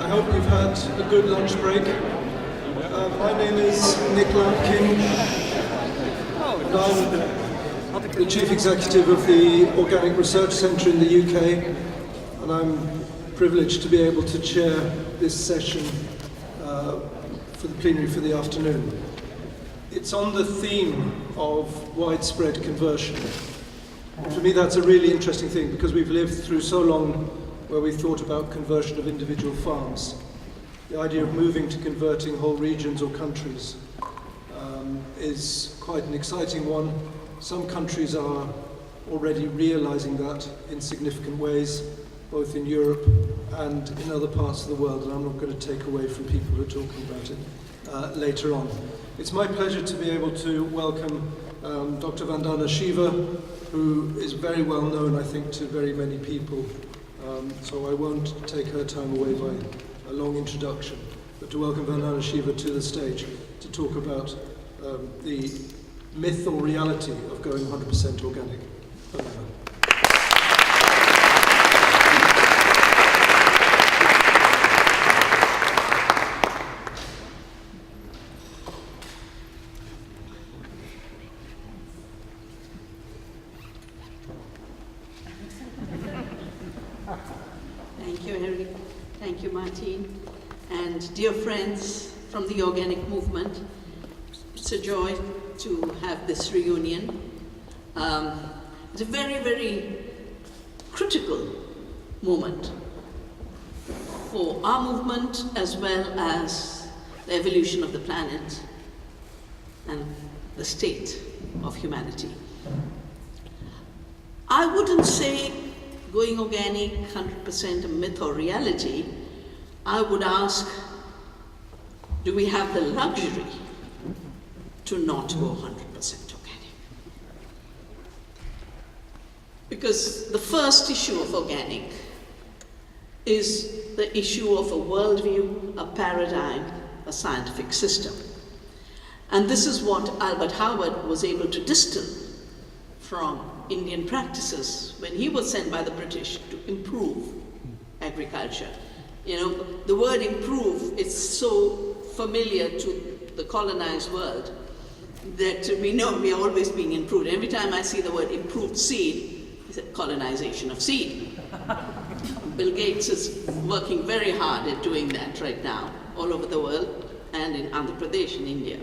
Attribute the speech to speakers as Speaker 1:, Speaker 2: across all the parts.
Speaker 1: I hope you've had a good lunch break. My name is Nick Lampkin, and I'm the Chief Executive of the Organic Research Centre in the UK, and I'm privileged to be able to chair this session for the plenary for the afternoon. It's on the theme of widespread conversion. For me, that's a really interesting thing because we've lived through so long where we thought about conversion of individual farms. The idea of moving to converting whole regions or countries is quite an exciting one. Some countries are already realizing that in significant ways, both in Europe and in other parts of the world, and I'm not going to take away from people who are talking about it later on. It's my pleasure to be able to welcome Dr Vandana Shiva, who is very well known, I think, to very many people. So I won't take her time away by a long introduction, but to welcome Vandana Shiva to the stage to talk about the myth or reality of going 100% organic.
Speaker 2: Dear friends from the organic movement, it's a joy to have this reunion. It's a very, very critical moment for our movement as well as the evolution of the planet and the state of humanity. I wouldn't say going organic 100% a myth or reality. I would ask, do we have the luxury to not go 100% organic? Because the first issue of organic is the issue of a worldview, a paradigm, a scientific system. And this is what Albert Howard was able to distill from Indian practices when he was sent by the British to improve agriculture. You know, the word improve is so familiar to the colonized world that we know we are always being improved. Every time I see the word improved seed, it's a colonization of seed. Bill Gates is working very hard at doing that right now, all over the world, and in Andhra Pradesh in India.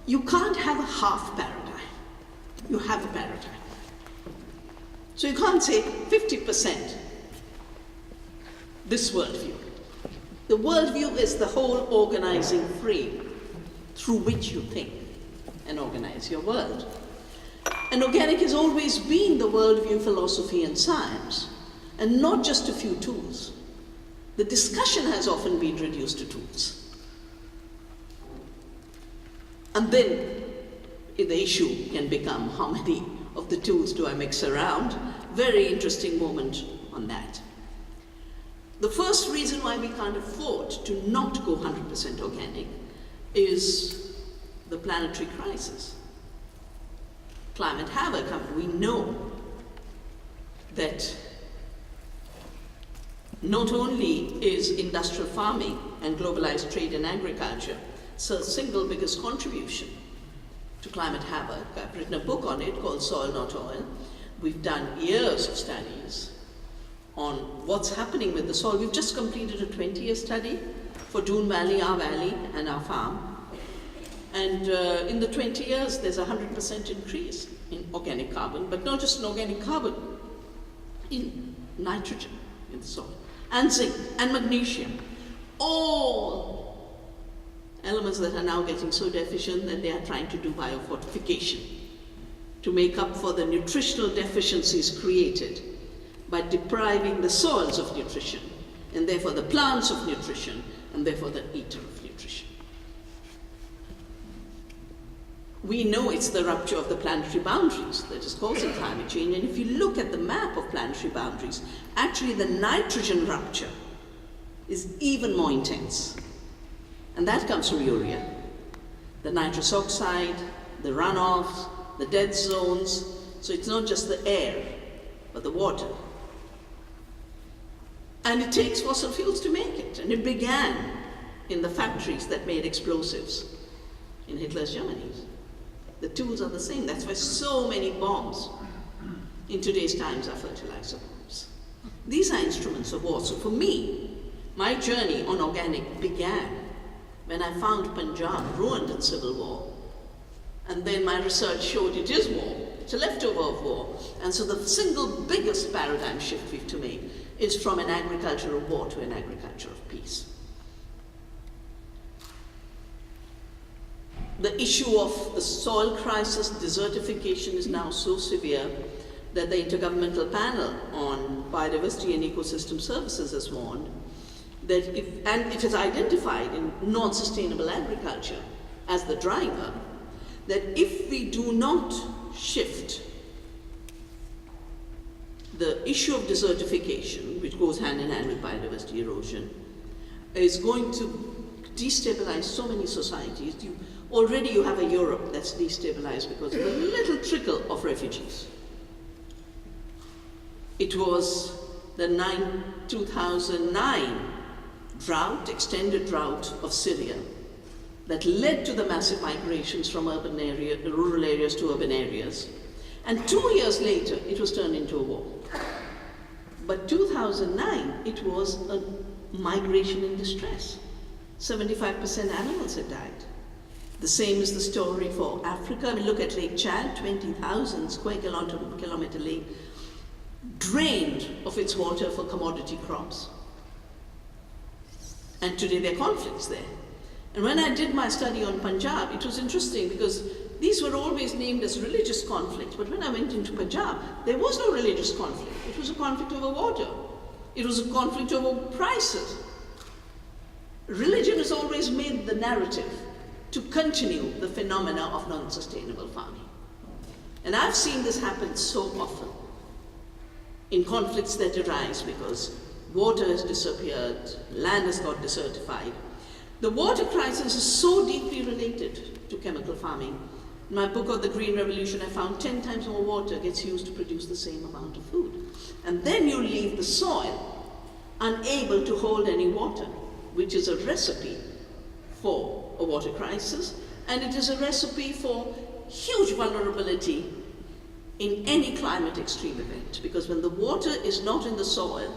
Speaker 2: You can't have a half paradigm. You have a paradigm. So you can't say 50% this worldview. The worldview is the whole organizing frame through which you think and organize your world. And organic has always been the worldview, philosophy, and science, and not just a few tools. The discussion has often been reduced to tools. And then the issue can become how many of the tools do I mix around? Very interesting moment on that. The first reason why we can't afford to not go 100% organic is the planetary crisis. Climate havoc. We know that not only is industrial farming and globalized trade and agriculture the single biggest contribution to climate havoc. I've written a book on it called Soil Not Oil. We've done years of studies on what's happening with the soil. We've just completed a 20-year study for Doon Valley, our valley, and our farm. And in the 20 years, there's a 100% increase in organic carbon, but not just in organic carbon, in nitrogen in the soil, and zinc, and magnesium. All elements that are now getting so deficient that they are trying to do biofortification to make up for the nutritional deficiencies created by depriving the soils of nutrition, and therefore the plants of nutrition, and therefore the eater of nutrition. We know it's the rupture of the planetary boundaries that is causing climate change, and if you look at the map of planetary boundaries, actually the nitrogen rupture is even more intense. And that comes from urea. The nitrous oxide, the runoffs, the dead zones. So it's not just the air, but the water And it takes fossil fuels to make it. And it began in the factories that made explosives in Hitler's Germany. The tools are the same. That's why so many bombs in today's times are fertilizer bombs. These are instruments of war. So for me, my journey on organic began when I found Punjab ruined in civil war. And then my research showed it is war. It's a leftover of war. And so the single biggest paradigm shift we have to make is from an agriculture of war to an agriculture of peace. The issue of the soil crisis, desertification is now so severe that the Intergovernmental Panel on Biodiversity and Ecosystem Services has warned that and it has identified in non-sustainable agriculture as the driver, that if we do not shift the issue of desertification, which goes hand in hand with biodiversity erosion, is going to destabilize so many societies. Already you have a Europe that's destabilized because of a little trickle of refugees. It was the 2009 drought, extended drought of Syria, that led to the massive migrations from rural areas to urban areas. And 2 years later, it was turned into a war. But 2009, it was a migration in distress. 75% animals had died. The same is the story for Africa. I mean, look at Lake Chad, 20,000 square kilometer lake, drained of its water for commodity crops. And today there are conflicts there. And when I did my study on Punjab, it was interesting because these were always named as religious conflicts. But when I went into Punjab, there was no religious conflict. It was a conflict over water. It was a conflict over prices. Religion has always made the narrative to continue the phenomena of non-sustainable farming. And I've seen this happen so often in conflicts that arise because water has disappeared, land has got desertified. The water crisis is so deeply related to chemical farming. In my book of the Green Revolution, I found 10 times more water gets used to produce the same amount of food. And then you leave the soil unable to hold any water, which is a recipe for a water crisis, and it is a recipe for huge vulnerability in any climate extreme event, because when the water is not in the soil,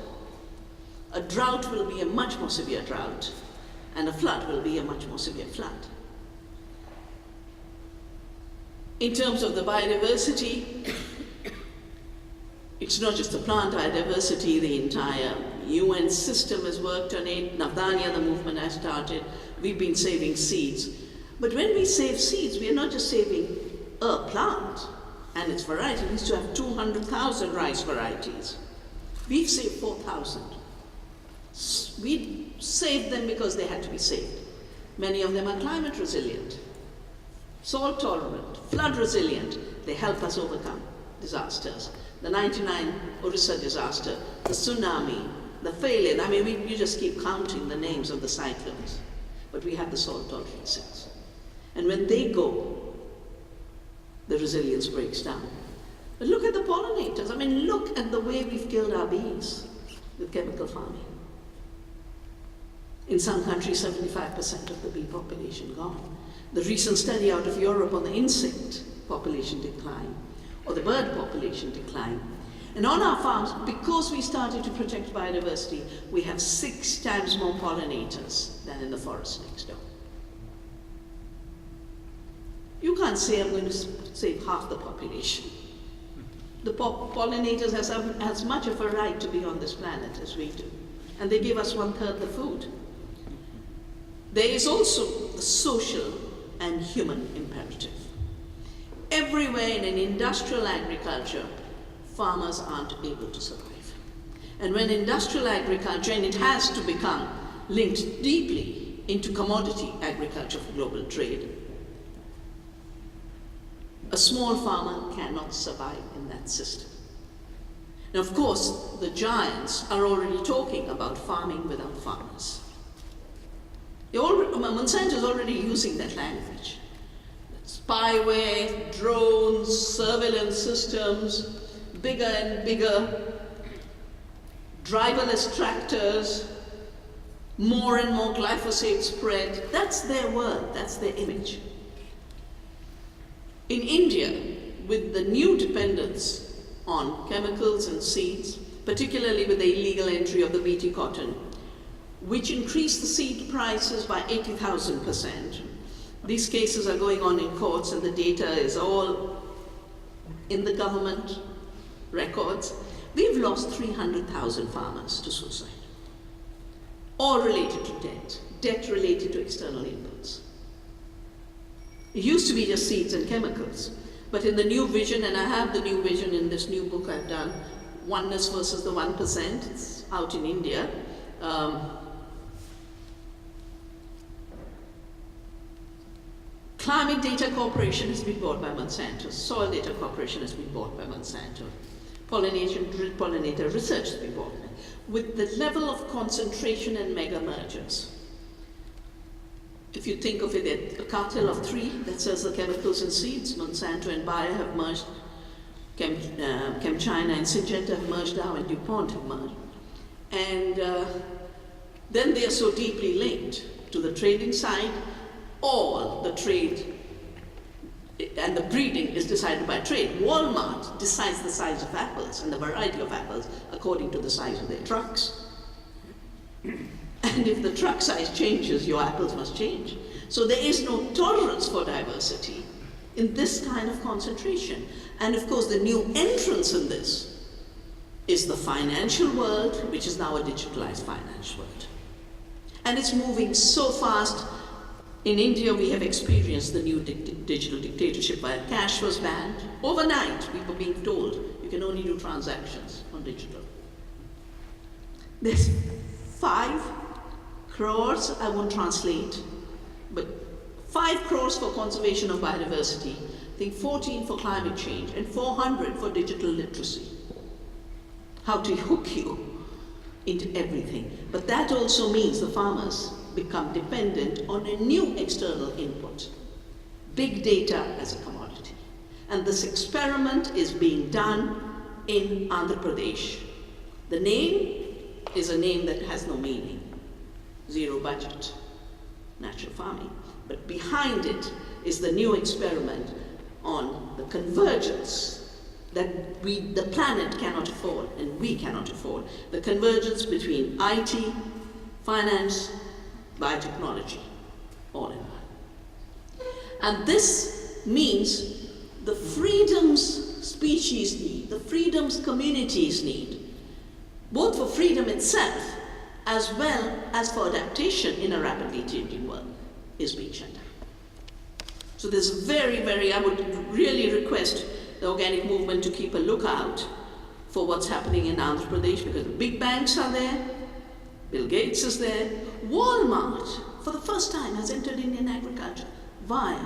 Speaker 2: a drought will be a much more severe drought, and a flood will be a much more severe flood. In terms of the biodiversity, it's not just the plant biodiversity, the entire UN system has worked on it. Navdanya, the movement I started, we've been saving seeds. But when we save seeds, we are not just saving a plant and its variety. It needs to have 200,000 rice varieties. We've saved 4,000. We saved them because they had to be saved. Many of them are climate resilient, salt tolerant, flood resilient. They help us overcome disasters. The 99 Orissa disaster, the tsunami, the failure. I mean, you just keep counting the names of the cyclones. But we have the salt tolerant cells. And when they go, the resilience breaks down. But look at the pollinators. I mean, look at the way we've killed our bees with chemical farming. In some countries, 75% of the bee population gone. The recent study out of Europe on the insect population decline, or the bird population decline. And on our farms, because we started to protect biodiversity, we have 6 times more pollinators than in the forest next door. You can't say I'm going to save half the population. The pollinators have as much of a right to be on this planet as we do. And they give us 1/3 the food. There is also the social and human imperative. Everywhere in an industrial agriculture, farmers aren't able to survive. And when industrial agriculture, and it has to become linked deeply into commodity agriculture for global trade, a small farmer cannot survive in that system. Now, of course, the giants are already talking about farming without farmers. Monsanto is already using that language. Spyware, drones, surveillance systems, bigger and bigger driverless tractors, more and more glyphosate spread. That's their word, that's their image. In India, with the new dependence on chemicals and seeds, particularly with the illegal entry of the Bt cotton, which increased the seed prices by 80,000%. These cases are going on in courts and the data is all in the government records. We've lost 300,000 farmers to suicide, all related to debt related to external inputs. It used to be just seeds and chemicals, but in the new vision, and I have the new vision in this new book I've done, Oneness versus the 1%, it's out in India. Climate Data Corporation has been bought by Monsanto. Soil Data Corporation has been bought by Monsanto. Pollinator research has been bought. With the level of concentration and mega mergers, if you think of it, a cartel of three that sells the chemicals and seeds, Monsanto and Bayer have merged, ChemChina and Syngenta have merged now, and DuPont have merged. And then they are so deeply linked to the trading side. All the trade and the breeding is decided by trade. Walmart decides the size of apples and the variety of apples according to the size of their trucks. And if the truck size changes, your apples must change. So there is no tolerance for diversity in this kind of concentration. And of course, the new entrance in this is the financial world, which is now a digitalized financial world. And it's moving so fast. In India, we have experienced the new digital dictatorship where cash was banned. Overnight, we were being told you can only do transactions on digital. There's 5 crores, I won't translate, but 5 crores for conservation of biodiversity, I think 14 for climate change, and 400 for digital literacy. How to hook you into everything. But that also means the farmers become dependent on a new external input, big data as a commodity. And this experiment is being done in Andhra Pradesh. The name is a name that has no meaning, zero budget, natural farming. But behind it is the new experiment on the convergence that the planet cannot afford and we cannot afford. The convergence between IT, finance, biotechnology, all in one. And this means the freedoms species need, the freedoms communities need, both for freedom itself as well as for adaptation in a rapidly changing world, is being shut down. So there's I would really request the organic movement to keep a lookout for what's happening in Andhra Pradesh, because the big banks are there, Bill Gates is there. Walmart, for the first time, has entered Indian agriculture via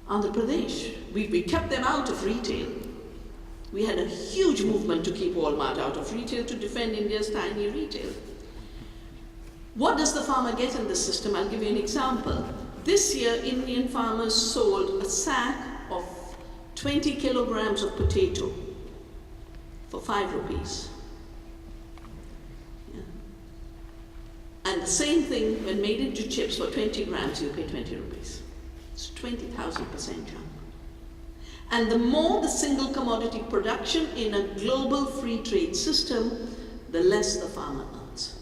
Speaker 2: Andhra Pradesh. We kept them out of retail. We had a huge movement to keep Walmart out of retail to defend India's tiny retail. What does the farmer get in this system? I'll give you an example. This year, Indian farmers sold a sack of 20 kilograms of potato for 5 rupees. And the same thing, when made into chips for 20 grams, you pay 20 rupees. It's 20,000% jump. And the more the single commodity production in a global free trade system, the less the farmer earns.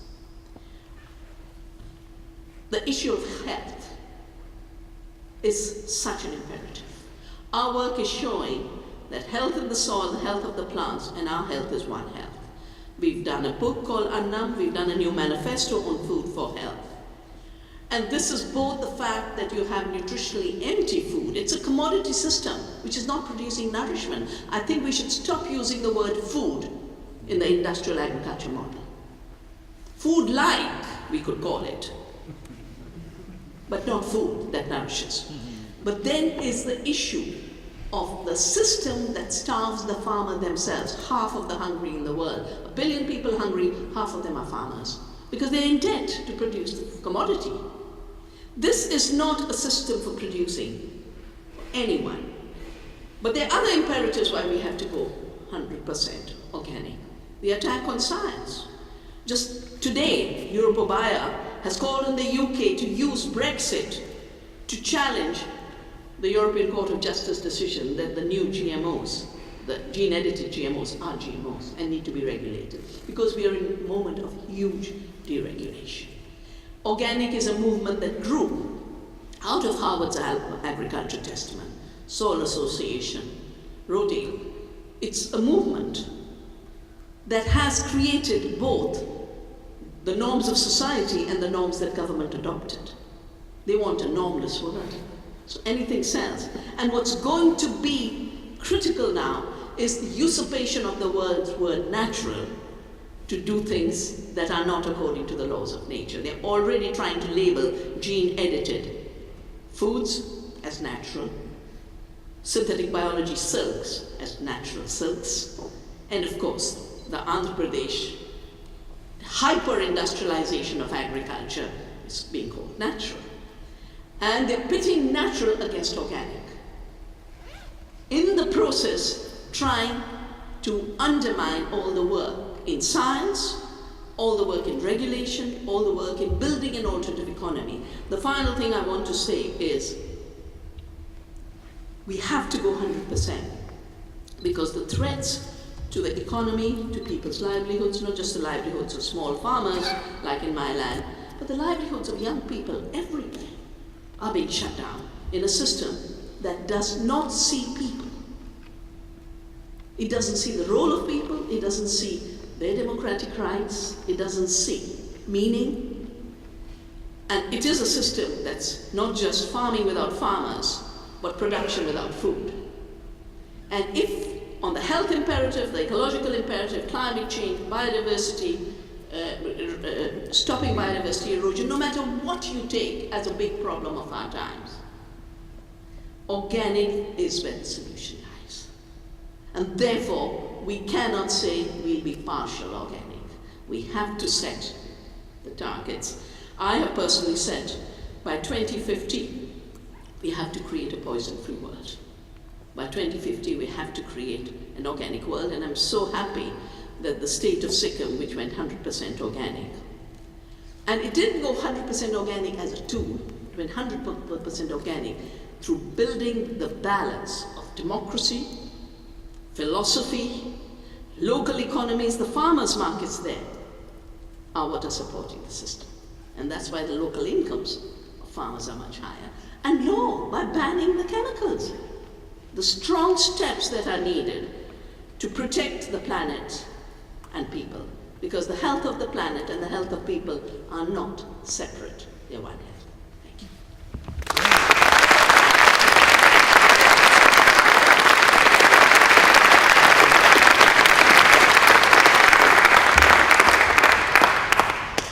Speaker 2: The issue of health is such an imperative. Our work is showing that health in the soil, the health of the plants, and our health is one health. We've done a book called Annam, we've done a new manifesto on food for health. And this is both the fact that you have nutritionally empty food. It's a commodity system which is not producing nourishment. I think we should stop using the word food in the industrial agriculture model. Food-like, we could call it, but not food that nourishes. But then is the issue of the system that starves the farmer themselves. Half of the hungry in the world, 1 billion people hungry, half of them are farmers, because they're in debt to produce the commodity. This is not a system for producing anyone. But there are other imperatives why we have to go 100% organic. the attack on science. Just today, Europobaya has called on the UK to use Brexit to challenge the European Court of Justice decision that the new GMOs, the gene-edited GMOs, are GMOs and need to be regulated, because we are in a moment of huge deregulation. Organic is a movement that grew out of Harvard's Agriculture Testament, Soil Association, Rodale. It's a movement that has created both the norms of society and the norms that government adopted. They want a normless world, so anything sells. And what's going to be critical now is the usurpation of the word natural to do things that are not according to the laws of nature. They're already trying to label gene-edited foods as natural, synthetic biology silks as natural silks, and of course, the Andhra Pradesh hyper-industrialization of agriculture is being called natural. And they're pitting natural against organic. In the process, trying to undermine all the work in science, all the work in regulation, all the work in building an alternative economy. The final thing I want to say is we have to go 100%, because the threats to the economy, to people's livelihoods, not just the livelihoods of small farmers, like in my land, but the livelihoods of young people everywhere are being shut down in a system that does not see people. It doesn't see the role of people, it doesn't see their democratic rights, it doesn't see meaning. And it is a system that's not just farming without farmers, but production without food. And if on the health imperative, the ecological imperative, climate change, biodiversity, stopping biodiversity erosion, no matter what you take as a big problem of our times, organic is where the solution lies. And therefore, we cannot say we'll be partial organic. We have to set the targets. I have personally said by 2050, we have to create a poison-free world. By 2050, we have to create an organic world, and I'm so happy that the state of Sikkim, which went 100% organic, and it didn't go 100% organic as a tool, it went 100% organic through building the balance of democracy, philosophy, local economies. The farmers' markets there are what are supporting the system. And that's why the local incomes of farmers are much higher. And law, by banning the chemicals. The strong steps that are needed to protect the planet and people, because the health of the planet and the health of people are not separate. They're one health. Thank you.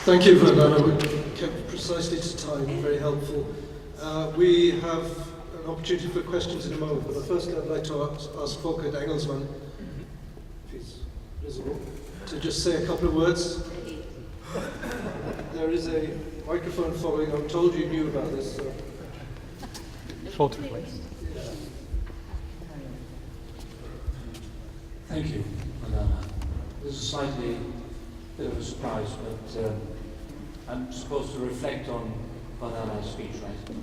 Speaker 1: Thank you, Vandana. We kept precisely to time, very helpful. We have an opportunity for questions in a moment, but first I'd like to ask Volker Engelsmann, if he's visible, to just say a couple of words. There is a microphone following. I'm told you knew about this. So.
Speaker 3: Photo, please.
Speaker 4: Thank you, Vandana. This is slightly bit of a surprise, but I'm supposed to reflect on Vandana's speech, right?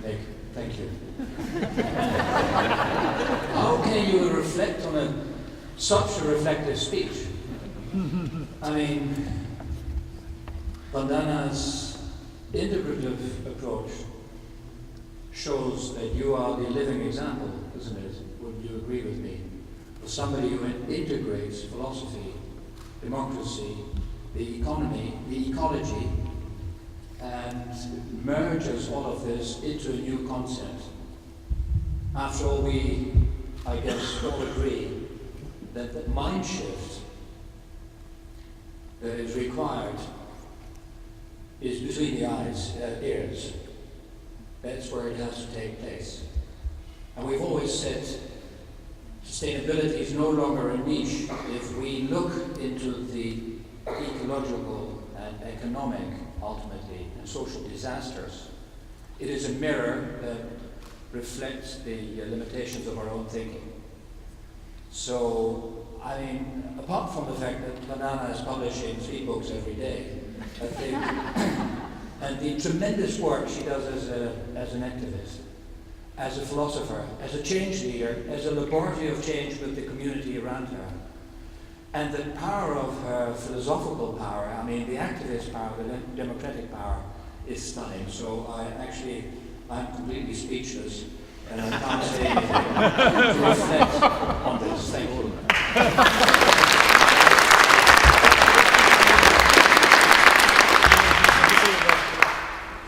Speaker 4: Nick, thank you. How can you reflect on such a reflective speech? I mean, Vandana's integrative approach shows that you are the living example, isn't it? Would you agree with me? Of somebody who integrates philosophy, democracy, the economy, the ecology, and merges all of this into a new concept. After all, we, I guess, all agree that the mind shift that is required is between the ears. That's where it has to take place. And we've always said sustainability is no longer a niche. If we look into the ecological and economic, ultimately, and social disasters, it is a mirror that reflects the limitations of our own thinking. So, I mean, apart from the fact that Vandana is publishing 3 books every day, I think, and the tremendous work she does as an activist, as a philosopher, as a change leader, as a laboratory of change with the community around her, and the power of her philosophical power, I mean, the activist power, the democratic power, is stunning. So I'm completely speechless, and I can't say anything to reflect on this. Thank you.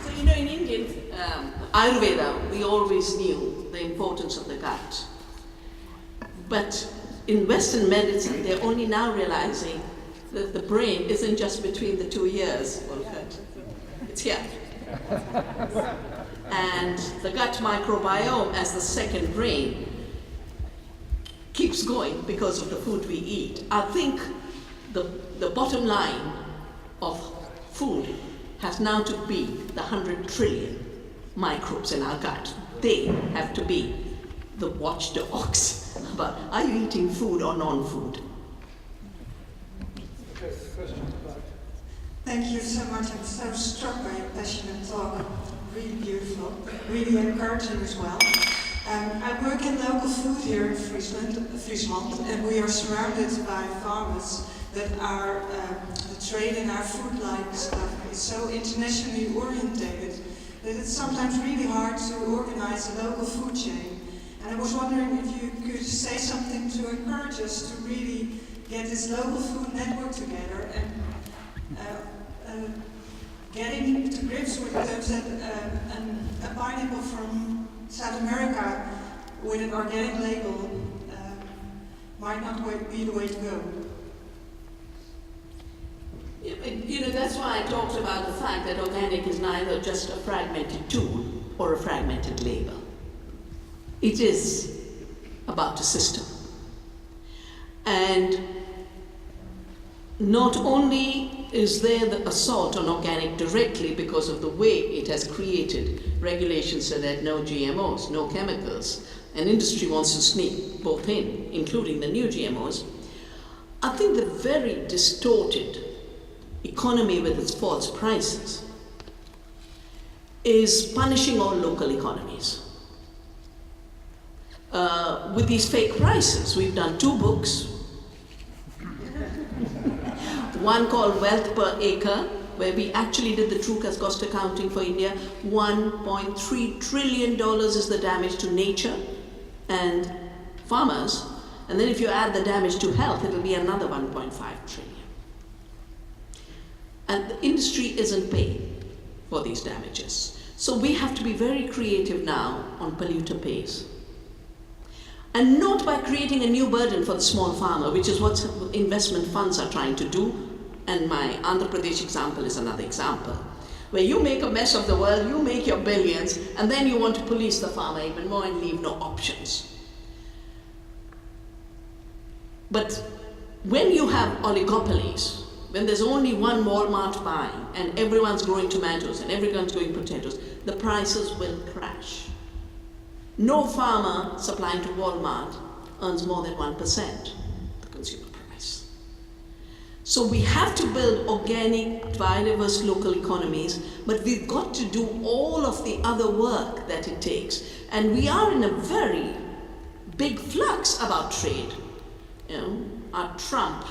Speaker 2: So, you know, in Indian Ayurveda, we always knew the importance of the gut. But in Western medicine, they're only now realizing that the brain isn't just between the 2 ears, it's here. And the gut microbiome as the second brain keeps going because of the food we eat. I think the bottom line of food has now to be the 100 trillion microbes in our gut. They have to be the watchdogs about, are you eating food or non-food?
Speaker 1: Okay, question back.
Speaker 5: Thank you so much. I'm so struck by your passionate talk. Really beautiful, really encouraging as well. I work in local food here in Friesland, and we are surrounded by farmers that are, the trade in our food line stuff is so internationally orientated that it's sometimes really hard to organize a local food chain. And I was wondering if you could say something to encourage us to really get this local food network together and getting to grips with terms that a pineapple from South America with an organic label might not be the way to go.
Speaker 2: You know, that's why I talked about the fact that organic is neither just a fragmented tool or a fragmented label. It is about a system. And not only is there the assault on organic directly because of the way it has created regulations so that no GMOs, no chemicals, and industry wants to sneak both in, including the new GMOs. I think the very distorted economy with its false prices is punishing all local economies. With these fake prices, we've done 2 books. One called Wealth Per Acre, where we actually did the true cost accounting for India. $1.3 trillion is the damage to nature and farmers. And then if you add the damage to health, it'll be another 1.5 trillion. And the industry isn't paying for these damages. So we have to be very creative now on polluter pays. And not by creating a new burden for the small farmer, which is what investment funds are trying to do. And my Andhra Pradesh example is another example, where you make a mess of the world, you make your billions, and then you want to police the farmer even more and leave no options. But when you have oligopolies, when there's only one Walmart buying and everyone's growing tomatoes and everyone's growing potatoes, the prices will crash. No farmer supplying to Walmart earns more than 1% the consumer price. So we have to build organic, biodiverse local economies, but we've got to do all of the other work that it takes. And we are in a very big flux about trade. You know, our Trump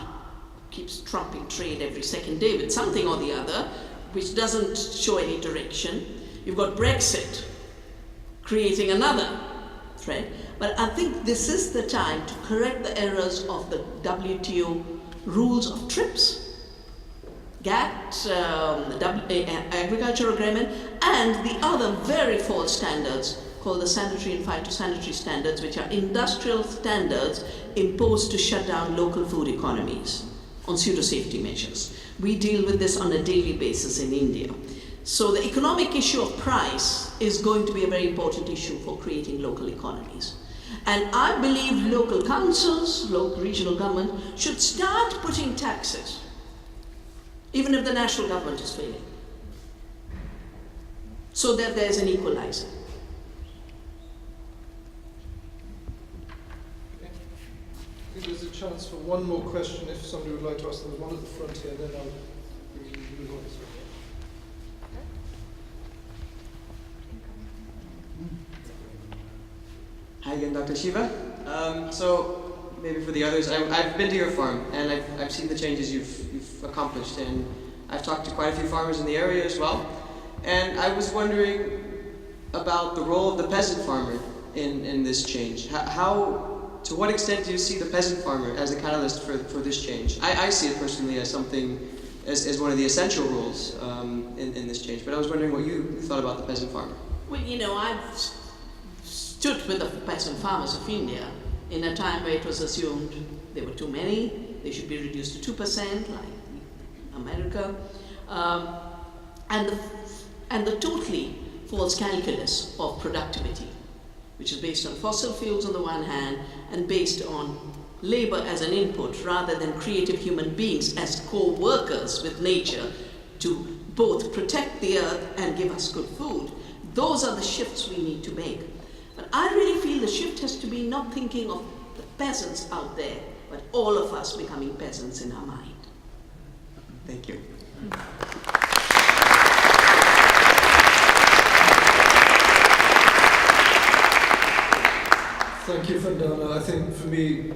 Speaker 2: keeps trumping trade every second day with something or the other, which doesn't show any direction. You've got Brexit creating another threat. But I think this is the time to correct the errors of the WTO rules of TRIPS, GATT, Agriculture Agreement, and the other very false standards called the sanitary and phytosanitary standards, which are industrial standards imposed to shut down local food economies on pseudo-safety measures. We deal with this on a daily basis in India. So the economic issue of price is going to be a very important issue for creating local economies. And I believe local councils, local regional government, should start putting taxes, even if the national government is failing, so that there's an equalizer.
Speaker 1: I think there's a chance for one more question if somebody would like to ask. There was one at the front here, then I'll move on.
Speaker 6: Hi again, Dr. Shiva. So maybe for the others, I've been to your farm and I've seen the changes you've accomplished, and I've talked to quite a few farmers in the area as well. And I was wondering about the role of the peasant farmer in this change. To what extent do you see the peasant farmer as a catalyst for this change? I see it personally as something, as one of the essential roles in this change. But I was wondering what you thought about the peasant farmer.
Speaker 2: Well, you know, I've stood with the peasant farmers of India in a time where it was assumed there were too many, they should be reduced to 2%, like America, and the totally false calculus of productivity, which is based on fossil fuels on the one hand and based on labor as an input rather than creative human beings as co-workers with nature to both protect the earth and give us good food. Those are the shifts we need to make. But I really feel the shift has to be not thinking of the peasants out there, but all of us becoming peasants in our mind.
Speaker 6: Thank you.
Speaker 1: Thank you, Vandana. I think for me,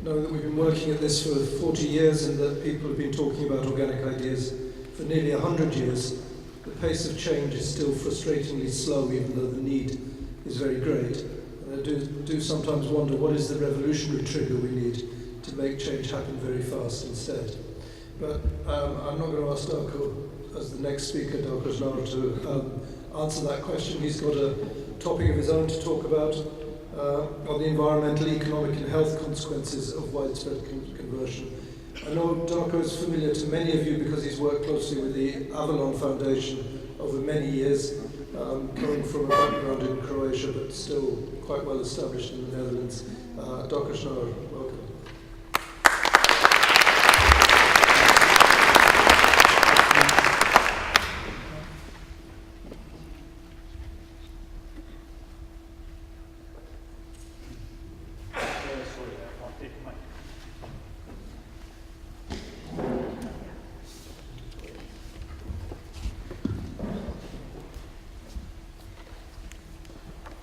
Speaker 1: knowing that we've been working at this for 40 years and that people have been talking about organic ideas for nearly 100 years, the pace of change is still frustratingly slow, even though the need is very great. And I do sometimes wonder what is the revolutionary trigger we need to make change happen very fast instead. But I'm not going to ask Darko, as the next speaker, Darko Znaor, to answer that question. He's got a topic of his own to talk about on the environmental, economic and health consequences of widespread conversion. I know Darko is familiar to many of you because he's worked closely with the Avalon Foundation over many years, coming from a background in Croatia but still quite well established in the Netherlands. Dr. Znaor, welcome.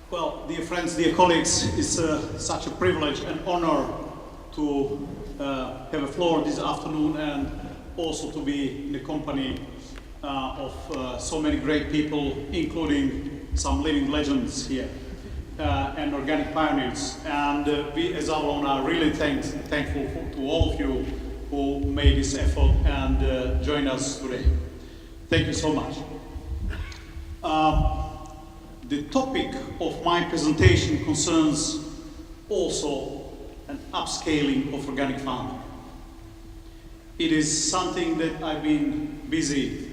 Speaker 7: Well, dear friends, dear colleagues, it's such a privilege and honor to have a floor this afternoon and also to be in the company of so many great people, including some living legends here and organic pioneers. And we as Avalon are really thankful to all of you who made this effort and joined us today. Thank you so much. The topic of my presentation concerns also an upscaling of organic farming. It is something that I've been busy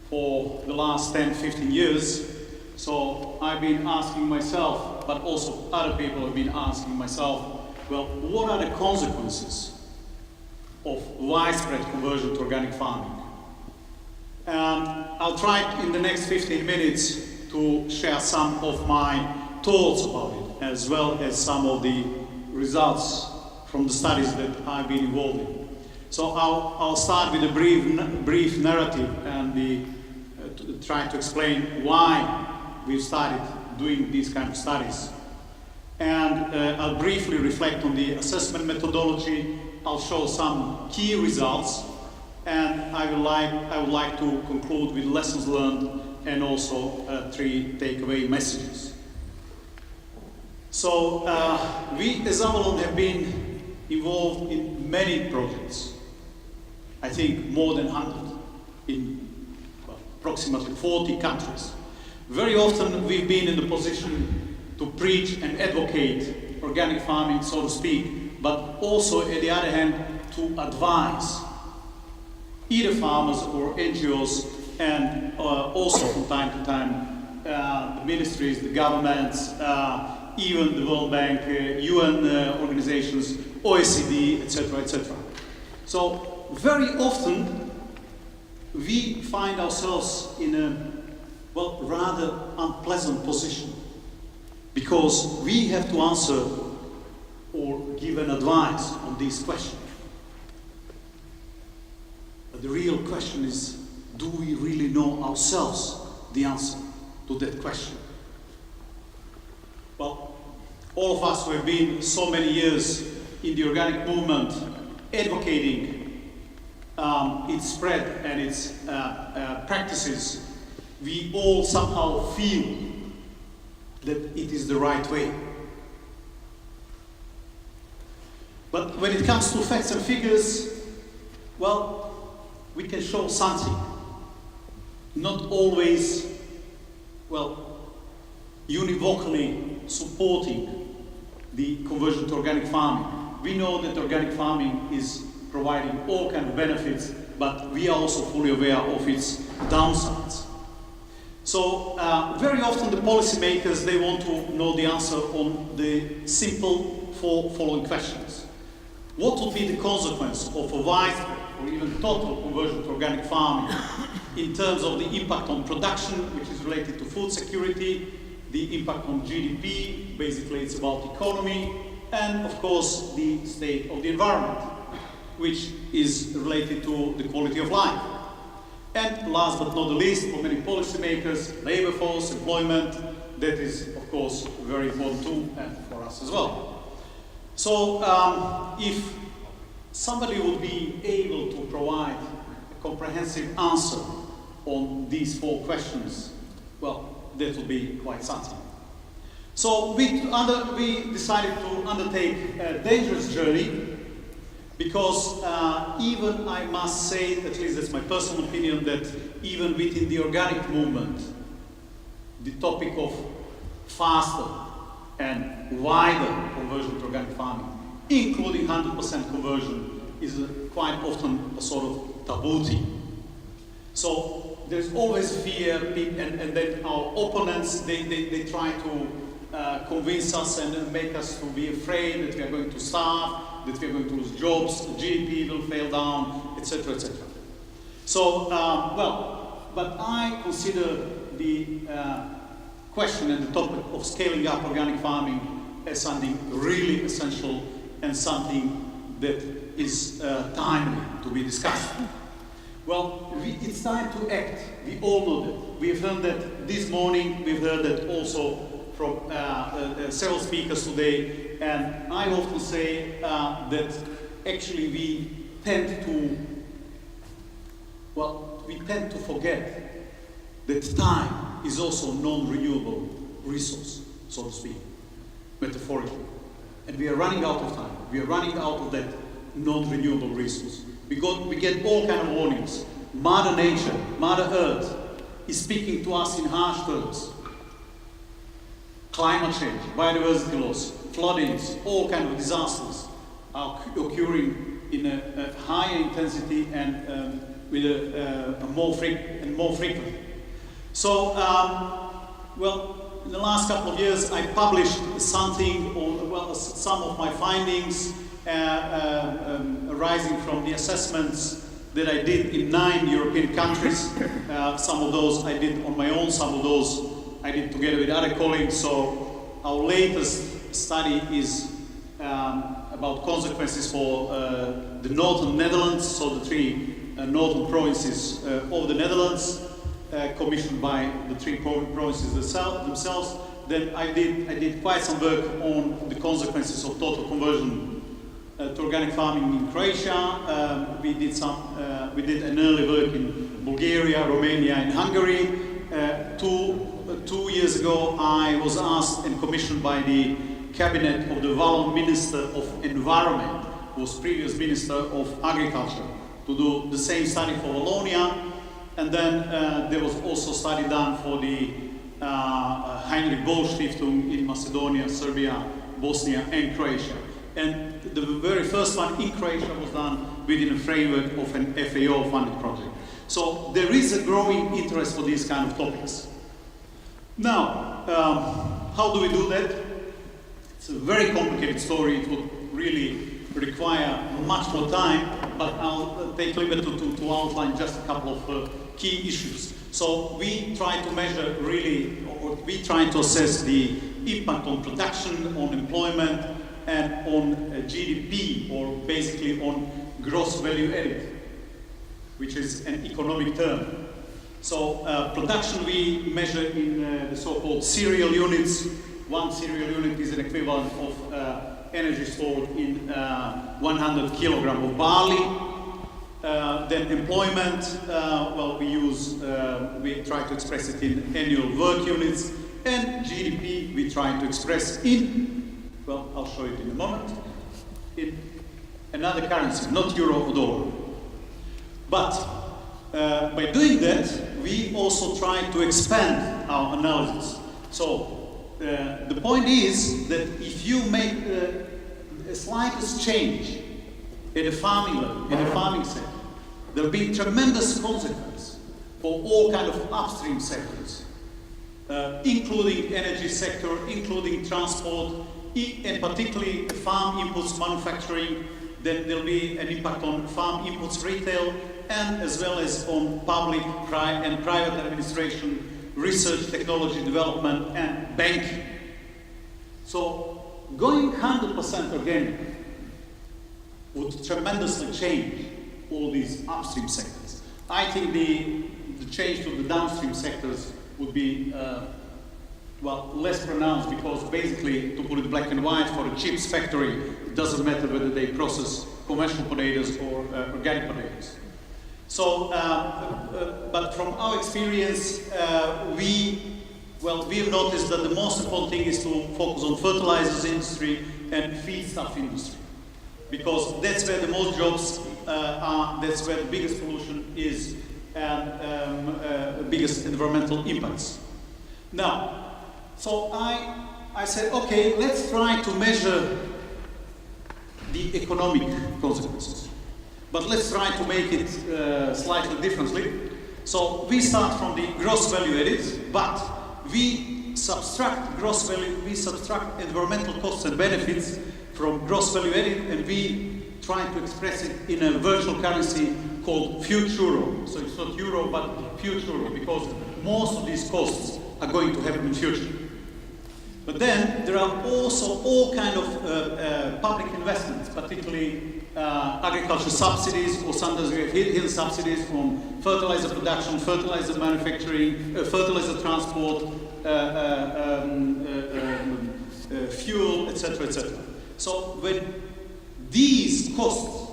Speaker 7: for the last 10-15 years. So I've been asking myself, but also other people have been asking myself, well, what are the consequences of widespread conversion to organic farming? And I'll try in the next 15 minutes to share some of my thoughts about it, as well as some of the results from the studies that I've been involved in. So I'll start with a brief narrative and try to explain why we've started doing these kind of studies. And I'll briefly reflect on the assessment methodology. I'll show some key results, and I would like to conclude with lessons learned and also 3 takeaway messages. So we as Avalon have been involved in many projects. I think more than 100 in approximately 40 countries. Very often we've been in the position to preach and advocate organic farming, so to speak, but also on the other hand to advise either farmers or NGOs, and also from time to time the ministries, the governments, even the World Bank, UN organizations, OECD, etc., etc. So very often we find ourselves in a rather unpleasant position, because we have to answer or give an advice on this question. But the real question is, do we really know ourselves the answer to that question? Well, all of us who have been so many years in the organic movement advocating its spread and its practices, we all somehow feel that it is the right way. But when it comes to facts and figures, well, we can show something. Not always, well, univocally supporting the conversion to organic farming. We know that organic farming is providing all kinds of benefits, but we are also fully aware of its downsides. So very often the policymakers, they want to know the answer on the simple following questions. What would be the consequence of a widespread or even total conversion to organic farming in terms of the impact on production, which is related to food security, the impact on GDP, basically it's about economy, and of course the state of the environment, which is related to the quality of life. And last but not the least, for many policymakers, labor force, employment, that is of course very important too, and for us as well. So if somebody would be able to provide a comprehensive answer on these 4 questions, well, that would be quite something. So we decided to undertake a dangerous journey because even I must say, at least that's my personal opinion, that even within the organic movement, the topic of faster and wider conversion to organic farming, including 100% conversion, is quite often a sort of taboo thing. So there's always fear, and then our opponents, they try to convince us and make us to be afraid that we are going to starve, that we are going to lose jobs, GDP will fail down, etc., etc. So, well, but I consider the question and the topic of scaling up organic farming as something really essential and something that is timely to be discussed. Well, it's time to act. We all know that. We've heard that this morning, we've heard that also from several speakers today, and I often say that actually we tend to forget that time is also a non-renewable resource, so to speak, metaphorically. And we are running out of time. We are running out of that non-renewable resource. We get all kinds of warnings. Mother Nature, Mother Earth is speaking to us in harsh terms. Climate change, biodiversity loss, floodings, all kinds of disasters are occurring in a higher intensity and with a more frequent. So, well, in the last couple of years, I published something, or well, some of my findings arising from the assessments that I did in 9 European countries. Some of those I did on my own, some of those I did together with other colleagues. So our latest study is about consequences for the northern Netherlands, so the 3 northern provinces of the Netherlands, commissioned by the 3 provinces themselves. Then I did quite some work on the consequences of total conversion to organic farming in Croatia. We did an early work in Bulgaria, Romania, and Hungary. 2 years ago, I was asked and commissioned by the cabinet of the Avalon Minister of Environment, who was previous Minister of Agriculture, to do the same study for Wallonia. And then there was also a study done for the Heinrich Böll Stiftung in Macedonia, Serbia, Bosnia, and Croatia. And the very first one in Croatia was done within a framework of an FAO-funded project. So there is a growing interest for these kind of topics. Now, how do we do that? It's a very complicated story. It would really require much more time, but I'll take liberty to outline just a couple of key issues. So we try to measure really, or we try to assess the impact on production, on employment, and on GDP, or basically on gross value added, which is an economic term. So production we measure in the so-called cereal units. One cereal unit is an equivalent of energy stored in 100 kilogram of barley. Then employment, well, we try to express it in annual work units, and GDP we try to express in, well, I'll show it in a moment, in another currency, not euro or dollar. But by doing that, we also try to expand our analysis. So the point is that if you make a slightest change in a farming level, in a farming sector, there will be tremendous consequence for all kind of upstream sectors, including energy sector, including transport, and particularly farm inputs manufacturing. Then there will be an impact on farm inputs retail, and as well as on public and private administration, research, technology development, and banking. So going 100% organic would tremendously change all these upstream sectors. I think the change to the downstream sectors would be well, less pronounced, because basically, to put it black and white, for a chips factory, it doesn't matter whether they process commercial potatoes or organic potatoes. So, but from our experience, we've noticed that the most important thing is to focus on fertilizers industry and feedstuff industry, because that's where the most jobs are, that's where the biggest pollution is, and biggest environmental impacts. Now, so I said, okay, let's try to measure the economic consequences, but let's try to make it slightly differently. So we start from the gross value added, but we subtract gross value, we subtract environmental costs and benefits from gross value added, and we try to express it in a virtual currency called futuro. So it's not euro, but futuro, because most of these costs are going to happen in future. But then there are also all kind of public investments, particularly agriculture subsidies, or sometimes we have hidden subsidies on fertilizer production, fertilizer manufacturing, fertilizer transport, fuel, etc., etc. So when these costs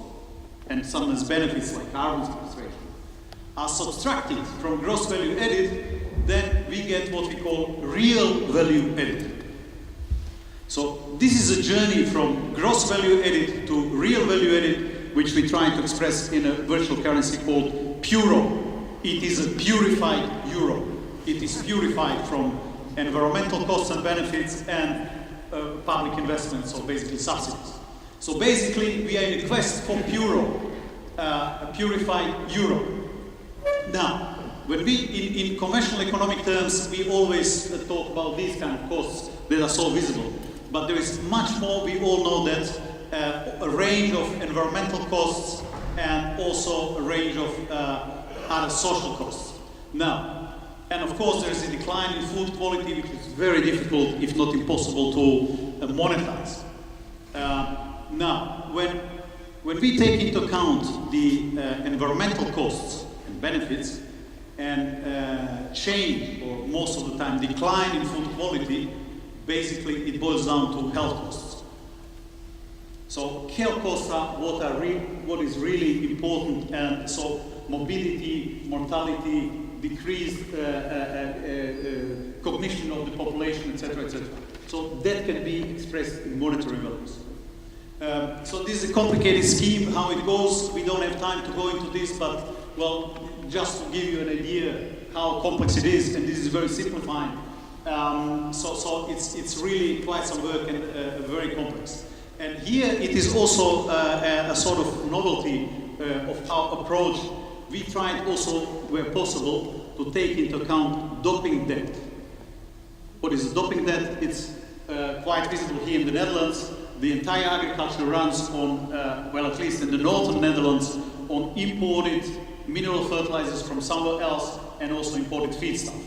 Speaker 7: and sometimes benefits like carbon sequestration are subtracted from gross value added, then we get what we call real value added. So this is a journey from gross value added to real value added, which we try to express in a virtual currency called Puro. It is a purified euro. It is purified from environmental costs and benefits and public investments, so basically subsidies. So basically we are in a quest for Puro, a purified euro. Now, when we, in conventional economic terms, we always talk about these kind of costs that are so visible. But there is much more. We all know that a range of environmental costs and also a range of other social costs. Now, and of course there is a decline in food quality, which is very difficult, if not impossible, to monetize. Now, when we take into account the environmental costs and benefits, and change, or most of the time decline in food quality, basically it boils down to health costs. So health costs are what is really important, and so morbidity, mortality, decreased cognition of the population, etc., etc. So that can be expressed in monetary values. So this is a complicated scheme, how it goes. We don't have time to go into this, but well, just to give you an idea how complex it is, and this is very simplifying. So it's really quite some work and very complex. And here it is also a sort of novelty of our approach. We tried also, where possible, to take into account doping debt. What is doping debt? It's quite visible here in the Netherlands. The entire agriculture runs on, well, at least in the northern Netherlands, on imported mineral fertilizers from somewhere else, and also imported feedstuff.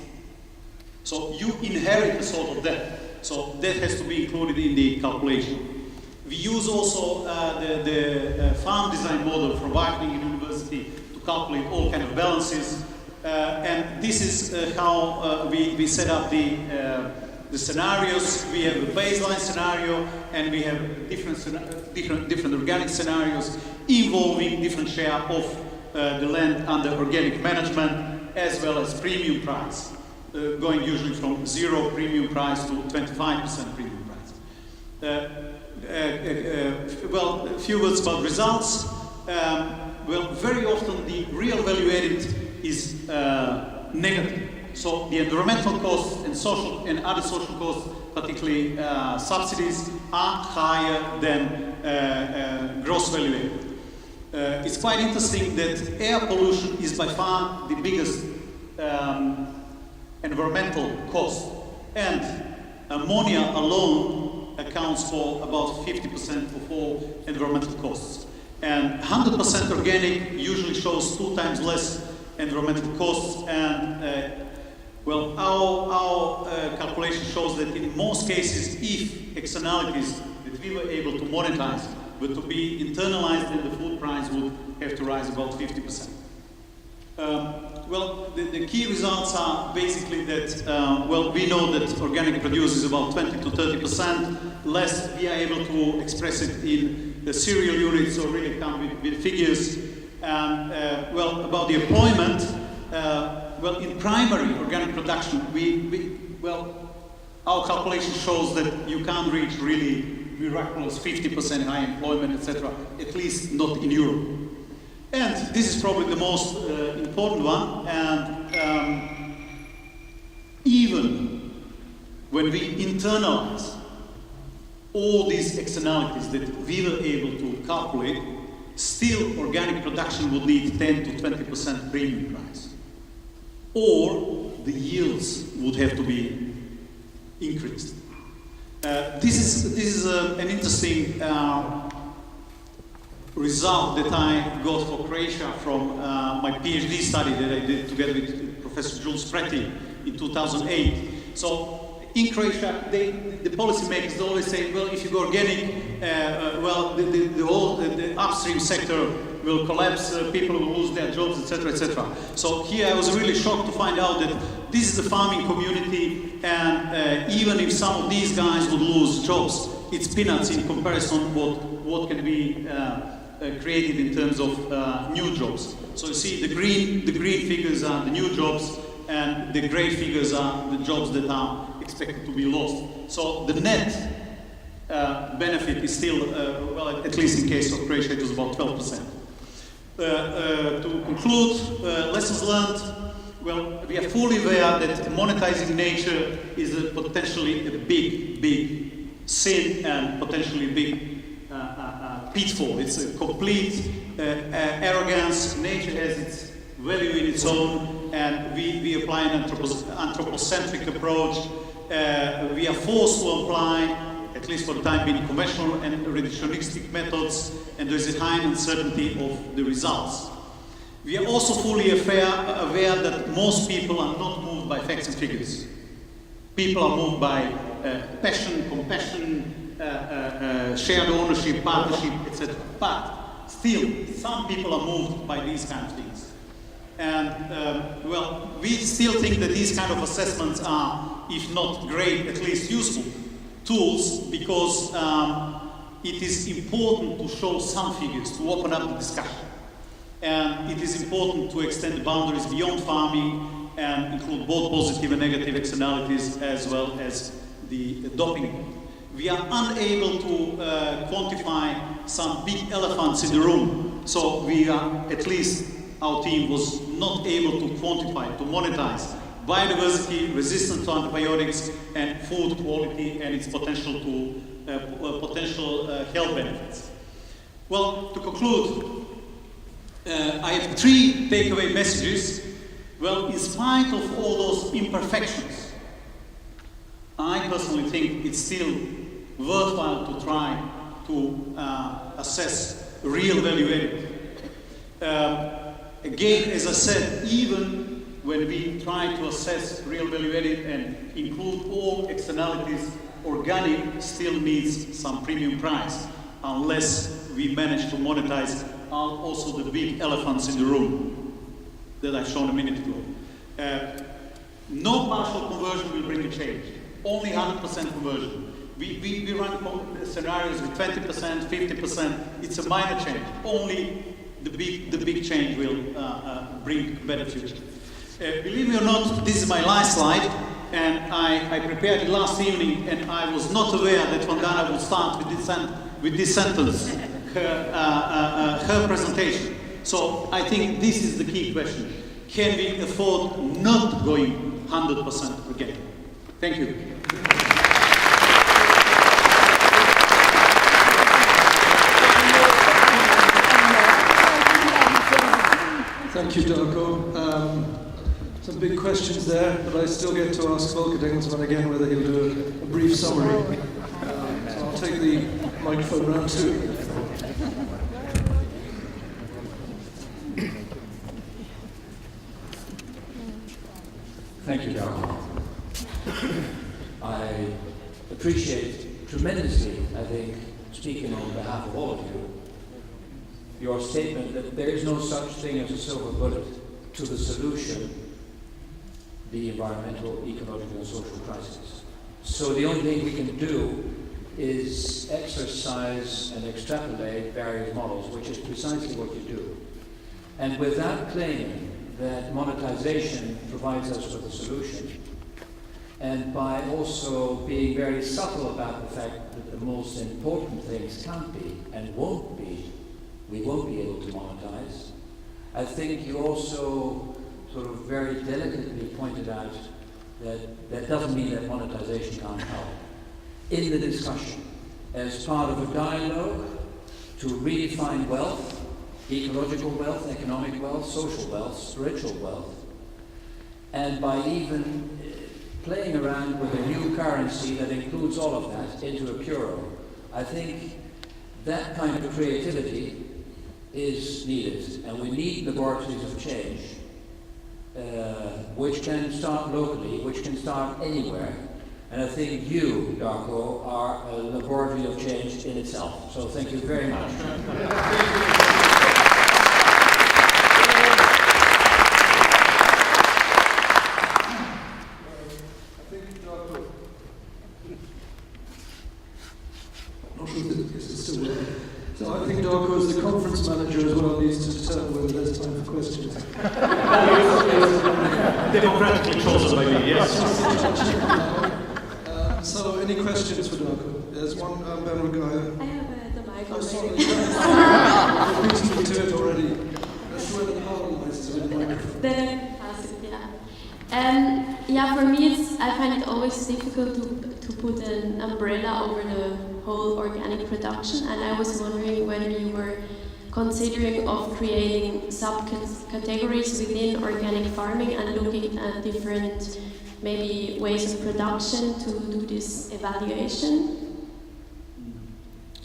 Speaker 7: So you inherit a sort of debt. So that has to be included in the calculation. We use also the farm design model from Wageningen University to calculate all kind of balances. And this is how we set up the scenarios. We have a baseline scenario, and we have different organic scenarios involving different share of the land under organic management, as well as premium price, going usually from 0 premium price to 25% premium price. Well, a few words about results. Well, very often the real value added is negative. So the environmental costs and social and other social costs, particularly subsidies, are higher than gross value added. It's quite interesting that air pollution is by far the biggest environmental cost, and ammonia alone accounts for about 50% of all environmental costs. And 100% organic usually shows 2 times less environmental costs, and well, our calculation shows that in most cases, if externalities that we were able to monetize were to be internalized, then the food price would have to rise about 50%. Well, the key results are basically that, well, we know that organic produces about 20 to 30% less. We are able to express it in the cereal units, or really come with figures. And, well, about the employment, well, in primary organic production, well, our calculation shows that you can't reach really miraculous 50% high employment, etc., at least not in Europe. And this is probably the most important one. And even when we internalize all these externalities that we were able to calculate, still organic production would need 10 to 20% premium price, or the yields would have to be increased. This is an interesting result that I got for Croatia from my PhD study that I did together with Professor Jules Preti in 2008. So in Croatia, the policymakers always say, well, if you go organic, well, the upstream sector will collapse, people will lose their jobs, etc., etc. So here I was really shocked to find out that this is the farming community, and even if some of these guys would lose jobs, it's peanuts in comparison what can be created in terms of new jobs. So you see, the green figures are the new jobs, and the gray figures are the jobs that are expected to be lost. So the net benefit is still, well, at least in case of Croatia, it was about 12%. To conclude, lessons learned. Well, we are fully aware that monetizing nature is potentially a big sin and potentially a big pitfall. It's a complete arrogance. Nature has its value in its own, and we apply an anthropocentric approach. We are forced to apply, at least for the time being, conventional and reductionistic methods, and there is a high uncertainty of the results. We are also fully aware that most people are not moved by facts and figures. People are moved by passion, compassion, shared ownership, partnership, etc. But still, some people are moved by these kind of things. And, well, we still think that these kind of assessments are, if not great, at least useful tools, because it is important to show some figures, to open up the discussion. And it is important to extend the boundaries beyond farming and include both positive and negative externalities, as well as the doping. We are unable to quantify some big elephants in the room. So we are, at least our team was not able to quantify, to monetize biodiversity, resistance to antibiotics, and food quality and its potential to potential health benefits. Well, to conclude, I have 3 takeaway messages. Well, in spite of all those imperfections, I personally think it's still worthwhile to try to assess real value added. Again, as I said, even when we try to assess real value added and include all externalities, organic still needs some premium price. unless we manage to monetize also the big elephants in the room that I showed a minute ago. No partial conversion will bring a change. Only 100% conversion. We run scenarios with 20%, 50%. It's a minor change. Only the big change will bring a better future. Believe me or not, this is my last slide, and I prepared it last evening, and I was not aware that Vandana would start with this sentence, her presentation. So I think this is the key question. Can we afford not going 100% again? Thank you.
Speaker 1: Thank you, Darko. Some big questions there, but I still get to ask Volker Dengelsman again whether he'll do a brief summary. So I'll take the microphone round too.
Speaker 4: Thank you, Darko. I appreciate tremendously, I think, speaking on behalf of all of you, your statement that there is no such thing as a silver bullet to the solution, the environmental, ecological, and social crisis. So the only thing we can do is exercise and extrapolate various models, which is precisely what you do. And without claiming that monetization provides us with a solution, and by also being very subtle about the fact that the most important things can't be and won't be, we won't be able to monetize, I think you also sort of very delicately pointed out that that doesn't mean that monetization can't help. In the discussion, as part of a dialogue to redefine wealth, ecological wealth, economic wealth, social wealth, spiritual wealth, and by even playing around with a new currency that includes all of that into a euro, I think that kind of creativity is needed, and we need laboratories of change, which can start locally, which can start anywhere. And I think you, Darko, are a laboratory of change in itself. So thank you very much.
Speaker 1: So I think Darko, as the conference manager as well, needs to determine whether there's time for questions.
Speaker 7: Democratically chosen by me, yes.
Speaker 1: So any questions for Darko? There's one, Ben Rugaya.
Speaker 8: I have the mic
Speaker 1: Oh,
Speaker 8: already.
Speaker 1: sorry. You've beaten me to it already. Let's do it in harmonized with the microphone.
Speaker 8: Then pass it, yeah. Yeah, for me, I find it always difficult to put an umbrella over the whole organic production, and I was wondering whether you were considering of creating subcategories within organic farming and looking at different maybe ways of production to do this evaluation.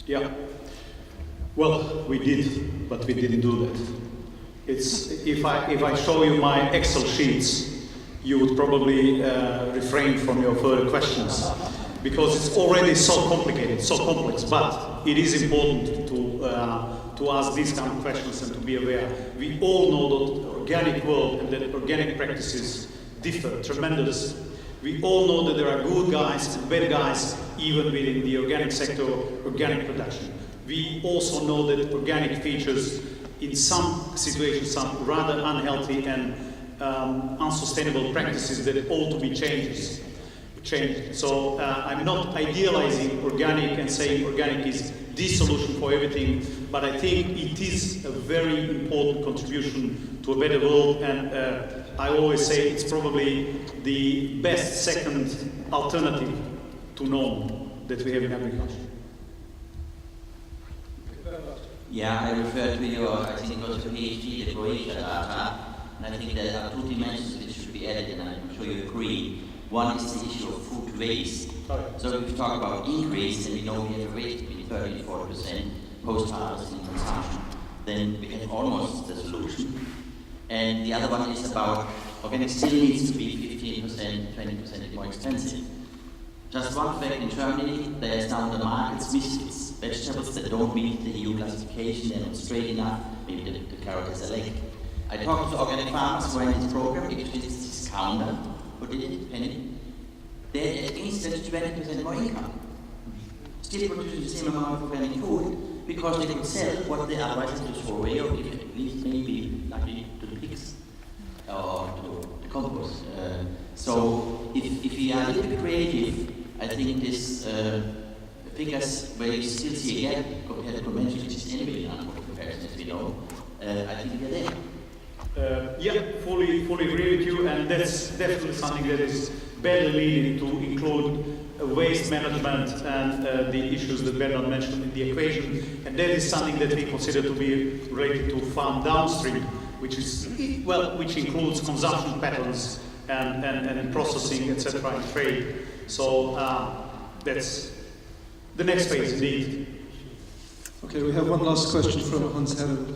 Speaker 7: Yeah. Well, we did, but we didn't do that. It's if I show you my Excel sheets, you would probably refrain from your further questions, because it's already so complicated, so complex. But it is important to ask these kind of questions and to be aware. We all know that the organic world and that organic practices differ tremendously. We all know that there are good guys and bad guys even within the organic sector, organic production. We also know that organic features in some situations some rather unhealthy and unsustainable practices that ought to be changed. So I'm not idealizing organic and saying organic is the solution for everything, but I think it is a very important contribution to a better world, and I always say it's probably the best second alternative to norm that we have in agriculture.
Speaker 9: Yeah, I refer to your, I think it was the PhD, the Croatia data, and I think there are two dimensions which should be added, and I'm sure you agree. One is the issue of food waste. So if we talk about increase, and we know we have a rate between 30 and 40% post-harvest in consumption, then we have almost the solution. And the other one is about organic still needs to be 15%, 20% more expensive. Just one fact, in Germany, there's now on the markets misfits, vegetables that don't meet the EU classification, they're not straight enough, maybe the carrot has a leg. I talked to organic farmers who are in this program, actually this discounter, who did it, Penny. They're at least 20% more income. Still producing the same amount of organic food, because they could sell what they otherwise had to throw away, or give at least maybe luckily to the pigs, or to the compost. So if we are a little bit creative, I think this figures where you still see a gap compared to conventional, which is anyway an unfair comparison, as we know, I think we are there.
Speaker 7: Yeah, fully agree with you, and that's definitely something that is badly needed to include waste management and the issues that Bernard mentioned in the equation, and that is something that we consider to be related to farm downstream, which includes consumption patterns and processing, etc., and trade. So that's the next phase, indeed.
Speaker 1: Okay, we have one last question from Hans Herren.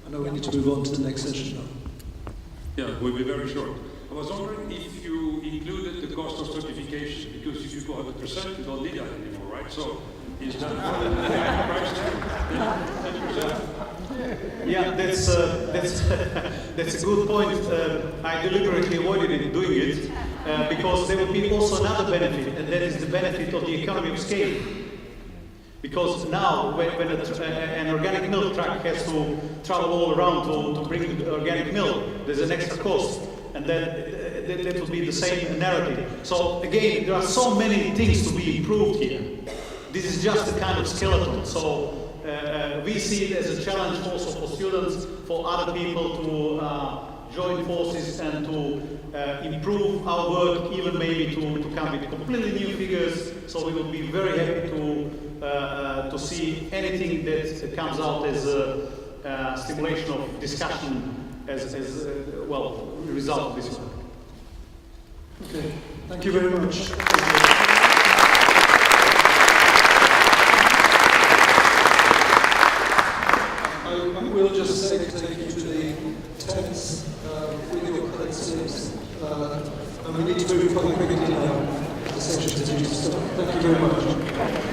Speaker 1: I know we need to move on to the next session now.
Speaker 10: Yeah, we'll be very short. I was wondering if you included the cost of certification, because if you go 100%, you don't need that anymore, right? So is that price tag?
Speaker 7: Yeah, that's a good point. I deliberately avoided doing it because there will be also another benefit, and that is the benefit of the economy of scale. Because now, when an organic milk truck has to travel all around to bring the organic milk, there's an extra cost, and that will be the same narrative. So again, there are so many things to be improved here. This is just a kind of skeleton. So we see it as a challenge also for students, for other people to join forces and to improve our work, even maybe to come with completely new figures. So we will be very happy to see anything that comes out as a stimulation of discussion as a result of this work.
Speaker 1: Okay, thank you very much. I will just say to take you to the tents with your colleagues, and we need to move quite quickly now. The session is due to start. Thank you very much.